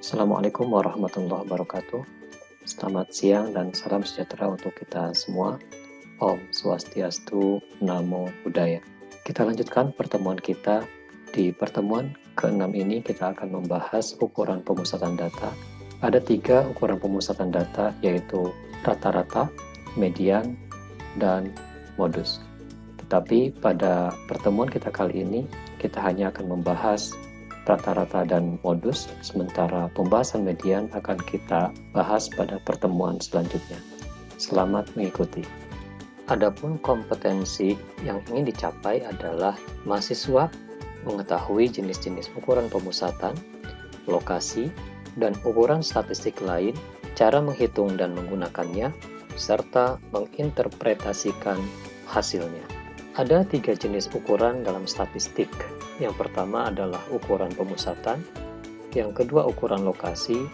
Assalamualaikum warahmatullahi wabarakatuh. Selamat siang dan salam sejahtera untuk kita semua. Om Swastiastu, Namo Buddhaya. Kita lanjutkan pertemuan kita. Di pertemuan ke-6 ini kita akan membahas ukuran pemusatan data. Ada 3 ukuran pemusatan data, yaitu rata-rata, median, dan modus. Tetapi pada pertemuan kita kali ini, kita hanya akan membahas rata-rata dan modus, sementara pembahasan median akan kita bahas pada pertemuan selanjutnya. Selamat mengikuti. Adapun kompetensi yang ingin dicapai adalah mahasiswa mengetahui jenis-jenis ukuran pemusatan, lokasi, dan ukuran statistik lain, cara menghitung dan menggunakannya, serta menginterpretasikan hasilnya. Ada 3 jenis ukuran dalam statistik. Yang pertama adalah ukuran pemusatan, yang kedua ukuran lokasi,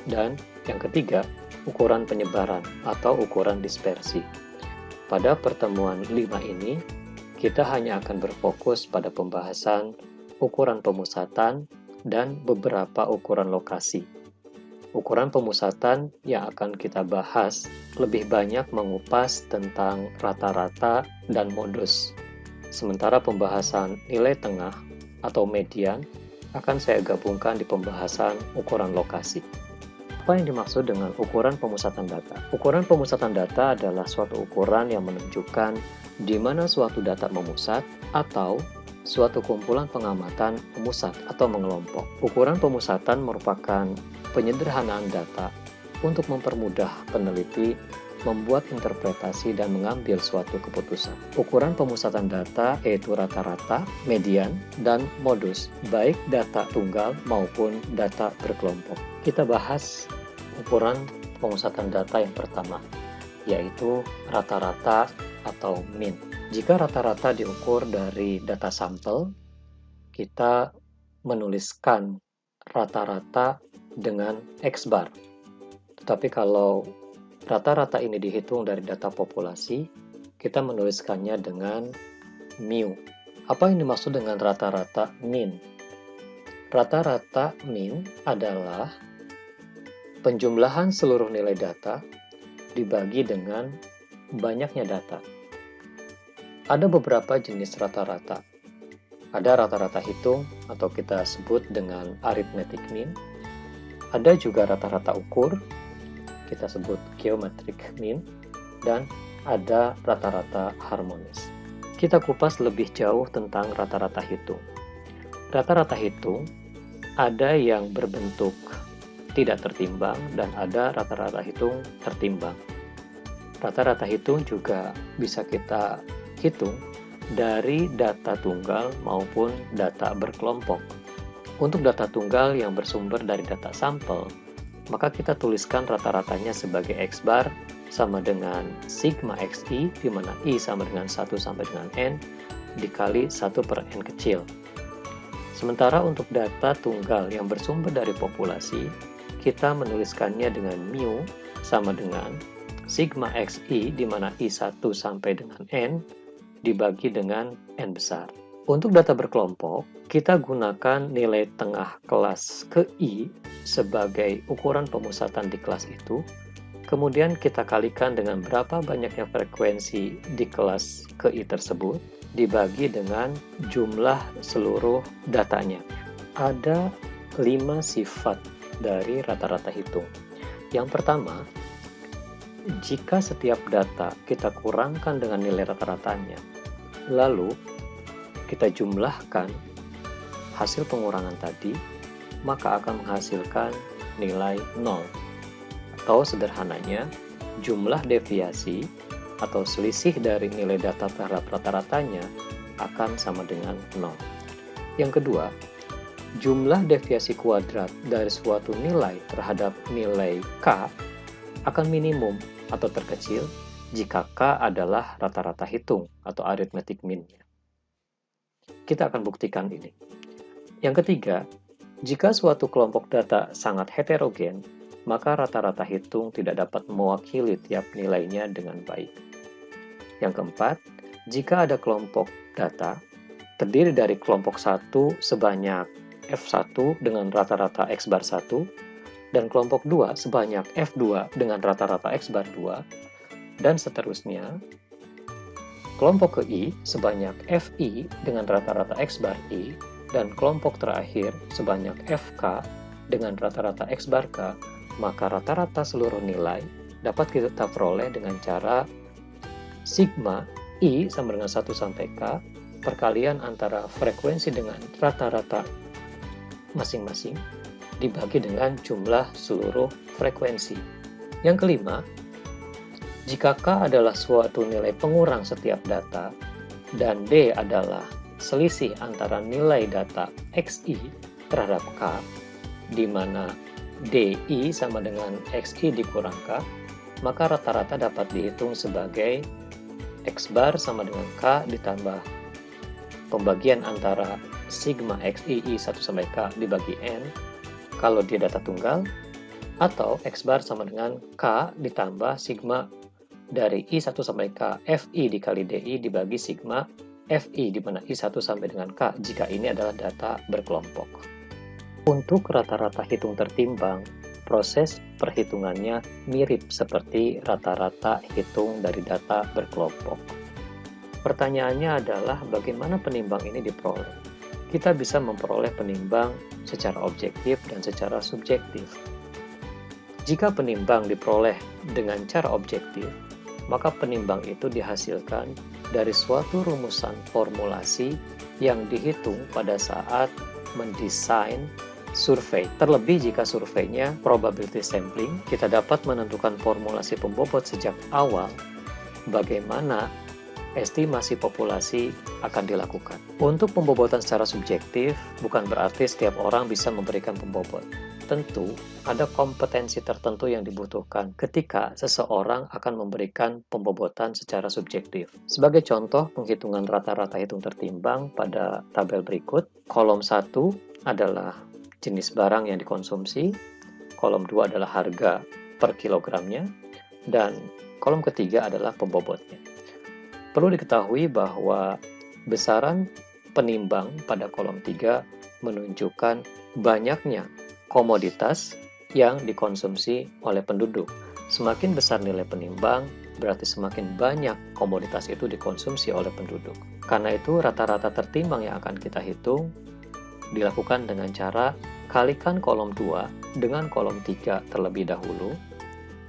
dan yang ketiga ukuran penyebaran atau ukuran dispersi. Pada pertemuan 5 ini, kita hanya akan berfokus pada pembahasan ukuran pemusatan dan beberapa ukuran lokasi. Ukuran pemusatan yang akan kita bahas lebih banyak mengupas tentang rata-rata dan modus. Sementara pembahasan nilai tengah atau median akan saya gabungkan di pembahasan ukuran lokasi. Apa yang dimaksud dengan ukuran pemusatan data? Ukuran pemusatan data adalah suatu ukuran yang menunjukkan di mana suatu data memusat atau suatu kumpulan pengamatan memusat atau mengelompok. Ukuran pemusatan merupakan penyederhanaan data untuk mempermudah peneliti membuat interpretasi dan mengambil suatu keputusan. Ukuran pemusatan data yaitu rata-rata, median, dan modus, baik data tunggal maupun data berkelompok. Kita bahas ukuran pemusatan data yang pertama, yaitu rata-rata atau mean. Jika rata-rata diukur dari data sampel, kita menuliskan rata-rata dengan X bar. Tetapi kalau rata-rata ini dihitung dari data populasi, kita menuliskannya dengan mu. Apa yang dimaksud dengan rata-rata mean? Rata-rata mean adalah penjumlahan seluruh nilai data dibagi dengan banyaknya data. Ada beberapa jenis rata-rata. Ada rata-rata hitung atau kita sebut dengan arithmetic mean. Ada juga rata-rata ukur, kita sebut geometric mean, dan ada rata-rata harmonis. Kita kupas lebih jauh tentang rata-rata hitung. Rata-rata hitung ada yang berbentuk tidak tertimbang dan ada rata-rata hitung tertimbang. Rata-rata hitung juga bisa kita hitung dari data tunggal maupun data berkelompok. Untuk data tunggal yang bersumber dari data sampel, maka kita tuliskan rata-ratanya sebagai X bar sama dengan sigma XI, di mana I sama dengan 1 sampai dengan N, dikali 1 per N kecil. Sementara untuk data tunggal yang bersumber dari populasi, kita menuliskannya dengan mu sama dengan sigma XI, di mana I1 sampai dengan N, dibagi dengan N besar. Untuk data berkelompok, kita gunakan nilai tengah kelas ke-I sebagai ukuran pemusatan di kelas itu, kemudian kita kalikan dengan berapa banyaknya frekuensi di kelas ke-I tersebut, dibagi dengan jumlah seluruh datanya. Ada 5 sifat dari rata-rata hitung. Yang pertama, jika setiap data kita kurangkan dengan nilai rata-ratanya, lalu kita jumlahkan hasil pengurangan tadi, maka akan menghasilkan nilai 0. Atau sederhananya, jumlah deviasi atau selisih dari nilai data terhadap rata-ratanya akan sama dengan 0. Yang kedua, jumlah deviasi kuadrat dari suatu nilai terhadap nilai K akan minimum atau terkecil jika K adalah rata-rata hitung atau arithmetic mean-nya. Kita akan buktikan ini. Yang ketiga, jika suatu kelompok data sangat heterogen, maka rata-rata hitung tidak dapat mewakili tiap nilainya dengan baik. Yang keempat, jika ada kelompok data terdiri dari kelompok 1 sebanyak F1 dengan rata-rata X bar 1, dan kelompok 2 sebanyak F2 dengan rata-rata X bar 2, dan seterusnya. Kelompok ke I sebanyak Fi dengan rata-rata X bar I, dan kelompok terakhir sebanyak Fk dengan rata-rata X bar K, maka rata-rata seluruh nilai dapat kita peroleh dengan cara sigma I sama dengan 1 sampai K perkalian antara frekuensi dengan rata-rata masing-masing dibagi dengan jumlah seluruh frekuensi. Yang kelima, jika K adalah suatu nilai pengurang setiap data dan D adalah selisih antara nilai data XI terhadap K, di mana DI sama dengan XI dikurang K, maka rata-rata dapat dihitung sebagai X bar sama dengan K ditambah pembagian antara sigma XI 1 sampai K dibagi N kalau dia data tunggal, atau X bar sama dengan K ditambah sigma dari I 1 sampai K Fi dikali DI dibagi sigma Fi di mana I 1 sampai dengan K jika ini adalah data berkelompok. Untuk rata-rata hitung tertimbang, proses perhitungannya mirip seperti rata-rata hitung dari data berkelompok. Pertanyaannya adalah bagaimana penimbang ini diperoleh? Kita bisa memperoleh penimbang secara objektif dan secara subjektif. Jika penimbang diperoleh dengan cara objektif, maka penimbang itu dihasilkan dari suatu rumusan formulasi yang dihitung pada saat mendesain survei. Terlebih jika surveinya probability sampling, kita dapat menentukan formulasi pembobot sejak awal bagaimana estimasi populasi akan dilakukan. Untuk pembobotan secara subjektif, bukan berarti setiap orang bisa memberikan pembobot. Tentu, ada kompetensi tertentu yang dibutuhkan ketika seseorang akan memberikan pembobotan secara subjektif. Sebagai contoh, penghitungan rata-rata hitung tertimbang pada tabel berikut, kolom 1 adalah jenis barang yang dikonsumsi, kolom 2 adalah harga per kilogramnya, dan kolom ketiga adalah pembobotnya. Perlu diketahui bahwa besaran penimbang pada kolom 3 menunjukkan banyaknya komoditas yang dikonsumsi oleh penduduk. Semakin besar nilai penimbang, berarti semakin banyak komoditas itu dikonsumsi oleh penduduk. Karena itu, rata-rata tertimbang yang akan kita hitung dilakukan dengan cara kalikan kolom 2 dengan kolom 3 terlebih dahulu,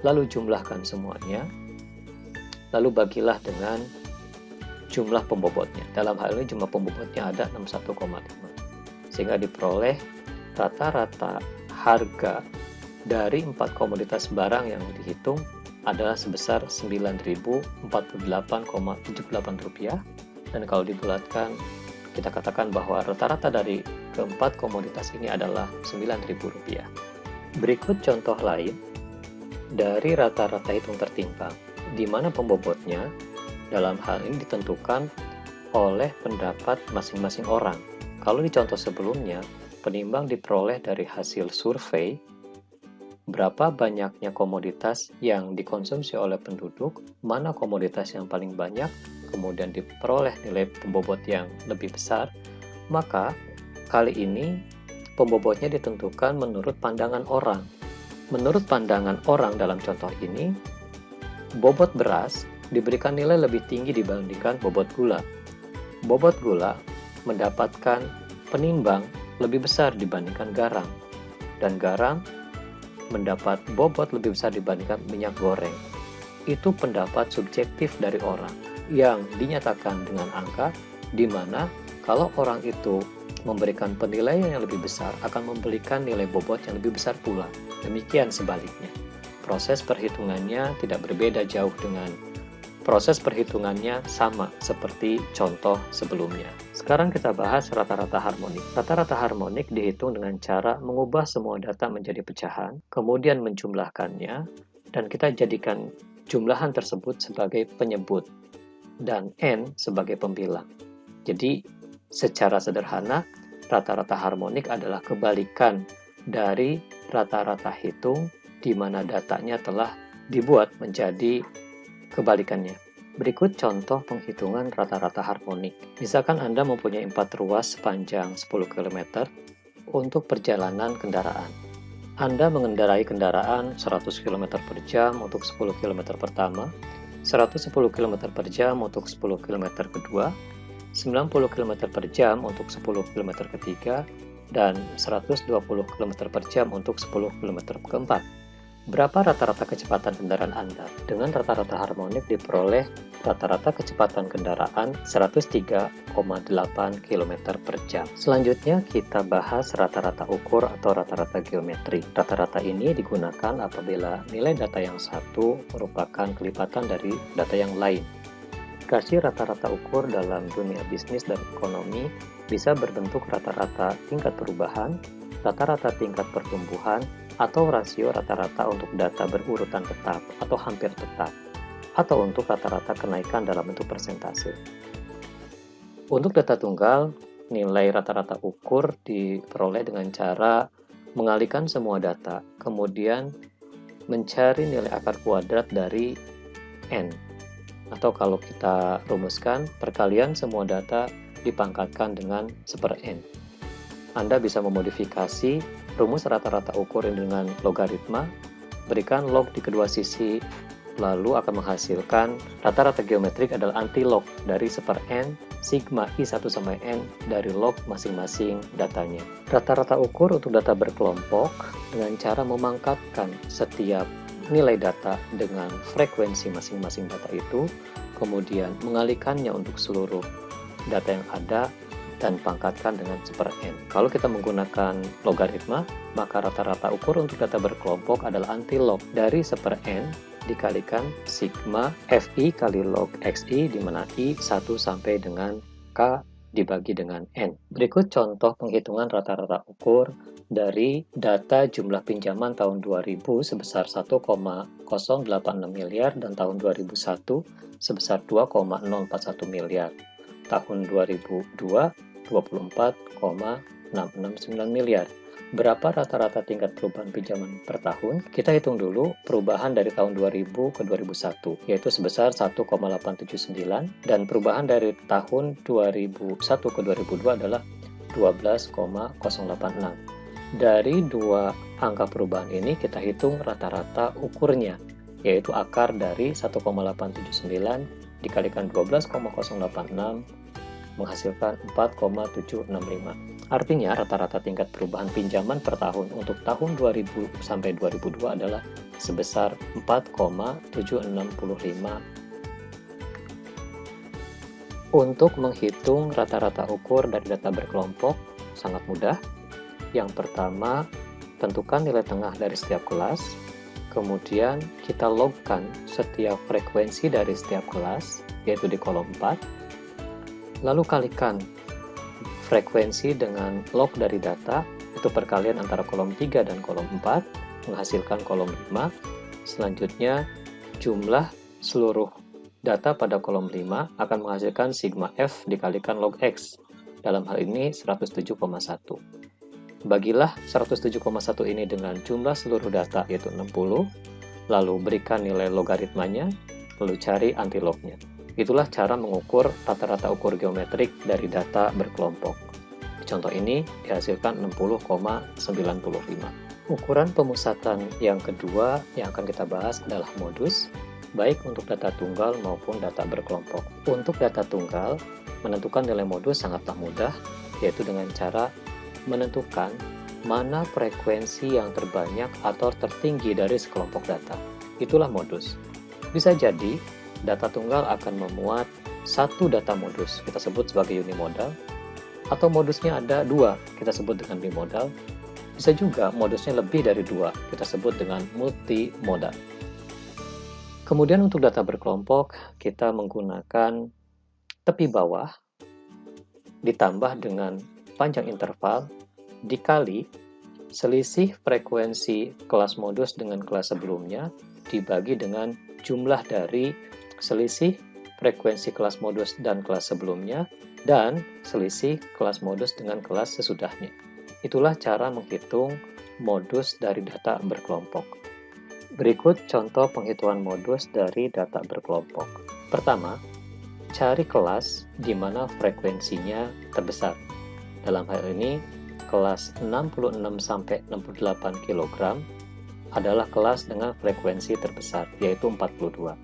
lalu jumlahkan semuanya, lalu bagilah dengan jumlah pembobotnya. Dalam hal ini jumlah pembobotnya ada 61,5. Sehingga diperoleh rata-rata harga dari 4 komoditas barang yang dihitung adalah sebesar Rp9.048,78, dan kalau dibulatkan kita katakan bahwa rata-rata dari keempat komoditas ini adalah Rp9.000. Berikut contoh lain dari rata-rata hitung tertimbang, di mana pembobotnya dalam hal ini ditentukan oleh pendapat masing-masing orang. Kalau di contoh sebelumnya, penimbang diperoleh dari hasil survei, berapa banyaknya komoditas yang dikonsumsi oleh penduduk, mana komoditas yang paling banyak, kemudian diperoleh nilai pembobot yang lebih besar, maka kali ini pembobotnya ditentukan menurut pandangan orang. Menurut pandangan orang dalam contoh ini, bobot beras diberikan nilai lebih tinggi dibandingkan bobot gula. Bobot gula mendapatkan penimbang lebih besar dibandingkan garam, dan garam mendapat bobot lebih besar dibandingkan minyak goreng. Itu pendapat subjektif dari orang yang dinyatakan dengan angka, di mana kalau orang itu memberikan penilaian yang lebih besar akan memberikan nilai bobot yang lebih besar pula. Demikian sebaliknya. Proses perhitungannya tidak berbeda jauh dengan proses perhitungannya sama seperti contoh sebelumnya. Sekarang kita bahas rata-rata harmonik. Rata-rata harmonik dihitung dengan cara mengubah semua data menjadi pecahan, kemudian menjumlahkannya, dan kita jadikan jumlahan tersebut sebagai penyebut, dan N sebagai pembilang. Jadi, secara sederhana, rata-rata harmonik adalah kebalikan dari rata-rata hitung, di mana datanya telah dibuat menjadi kebalikannya. Berikut contoh penghitungan rata-rata harmonik. Misalkan Anda mempunyai 4 ruas sepanjang 10 km. untuk perjalanan kendaraan. Anda mengendarai kendaraan 100 km per jam untuk 10 km pertama, 110 km per jam untuk 10 km kedua, 90 km per jam untuk 10 km ketiga, dan 120 km per jam untuk 10 km keempat. Berapa rata-rata kecepatan kendaraan Anda? Dengan rata-rata harmonik diperoleh rata-rata kecepatan kendaraan 103,8 km per jam. Selanjutnya kita bahas rata-rata ukur atau rata-rata geometri. Rata-rata ini digunakan apabila nilai data yang satu merupakan kelipatan dari data yang lain. Aplikasi rata-rata ukur dalam dunia bisnis dan ekonomi bisa berbentuk rata-rata tingkat perubahan, rata-rata tingkat pertumbuhan, atau rasio rata-rata untuk data berurutan tetap atau hampir tetap, atau untuk rata-rata kenaikan dalam bentuk persentase. Untuk data tunggal, nilai rata-rata ukur diperoleh dengan cara mengalihkan semua data, kemudian mencari nilai akar kuadrat dari N. Atau kalau kita rumuskan, perkalian semua data dipangkatkan dengan 1/n. Anda bisa memodifikasi rumus rata-rata ukur dengan logaritma, berikan log di kedua sisi, lalu akan menghasilkan rata-rata geometrik adalah anti-log dari 1/n sigma I1 sampai n dari log masing-masing datanya. Rata-rata ukur untuk data berkelompok dengan cara memangkatkan setiap nilai data dengan frekuensi masing-masing data itu, kemudian mengalihkannya untuk seluruh data yang ada dan pangkatkan dengan 1/n. Kalau kita menggunakan logaritma, maka rata-rata ukur untuk data berkelompok adalah anti-log dari 1/n dikalikan sigma fi kali log xi, di mana i 1 sampai dengan k dibagi dengan n. Berikut contoh penghitungan rata-rata ukur dari data jumlah pinjaman tahun 2000 sebesar 1,086 miliar dan tahun 2001 sebesar 2,041 miliar. Tahun 2002, 24,669 miliar. Berapa rata-rata tingkat perubahan pinjaman per tahun? Kita hitung dulu perubahan dari tahun 2000 ke 2001, yaitu sebesar 1,879, dan perubahan dari tahun 2001 ke 2002 adalah 12,086. Dari dua angka perubahan ini kita hitung rata-rata ukurnya, yaitu akar dari 1,879 dikalikan 12,086 menghasilkan 4,765. Artinya rata-rata tingkat perubahan pinjaman per tahun untuk tahun 2000 sampai 2002 adalah sebesar 4,765. Untuk menghitung rata-rata ukur dari data berkelompok sangat mudah. Yang pertama, tentukan nilai tengah dari setiap kelas. Kemudian kita logkan setiap frekuensi dari setiap kelas, yaitu di kolom 4. Lalu kalikan frekuensi dengan log dari data, itu perkalian antara kolom 3 dan kolom 4, menghasilkan kolom 5. Selanjutnya, jumlah seluruh data pada kolom 5 akan menghasilkan sigma F dikalikan log X. Dalam hal ini 107,1. Bagilah 107,1 ini dengan jumlah seluruh data, yaitu 60, lalu berikan nilai logaritmanya, lalu cari antilognya. Itulah cara mengukur rata-rata ukur geometrik dari data berkelompok. Di contoh ini dihasilkan 60,95. Ukuran pemusatan yang kedua yang akan kita bahas adalah modus, baik untuk data tunggal maupun data berkelompok. Untuk data tunggal, menentukan nilai modus sangatlah mudah, yaitu dengan cara menentukan mana frekuensi yang terbanyak atau tertinggi dari sekelompok data. Itulah modus. Bisa jadi data tunggal akan memuat satu data modus, kita sebut sebagai unimodal, atau modusnya ada dua, kita sebut dengan bimodal. Bisa juga modusnya lebih dari dua, kita sebut dengan multimodal. Kemudian untuk data berkelompok, kita menggunakan tepi bawah ditambah dengan panjang interval dikali selisih frekuensi kelas modus dengan kelas sebelumnya dibagi dengan jumlah dari selisih frekuensi kelas modus dan kelas sebelumnya dan selisih kelas modus dengan kelas sesudahnya. Itulah cara menghitung modus dari data berkelompok. Berikut contoh penghitungan modus dari data berkelompok. Pertama, cari kelas di mana frekuensinya terbesar. Dalam hal ini, kelas 66-68 kg adalah kelas dengan frekuensi terbesar, yaitu 42.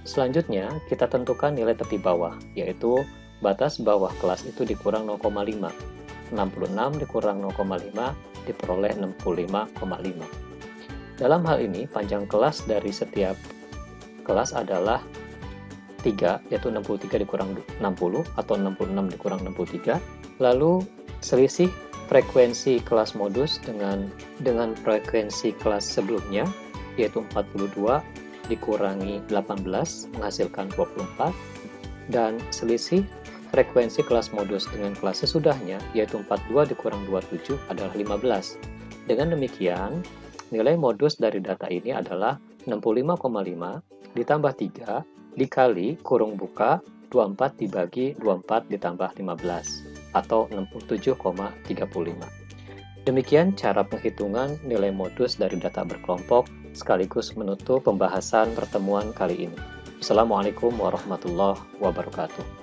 Selanjutnya, kita tentukan nilai tepi bawah, yaitu batas bawah kelas itu dikurang 0,5. 66 dikurang 0,5 diperoleh 65,5. Dalam hal ini, panjang kelas dari setiap kelas adalah 3, yaitu 63 dikurang 60 atau 66 dikurang 63. Lalu selisih frekuensi kelas modus dengan frekuensi kelas sebelumnya, yaitu 42 dikurangi 18 menghasilkan 24, dan selisih frekuensi kelas modus dengan kelas sesudahnya, yaitu 42 dikurang 27 adalah 15. Dengan demikian, nilai modus dari data ini adalah 65,5 ditambah 3 dikali kurung buka 24 dibagi 24 ditambah 15 atau 67,35. Demikian cara penghitungan nilai modus dari data berkelompok sekaligus menutup pembahasan pertemuan kali ini. Assalamualaikum warahmatullahi wabarakatuh.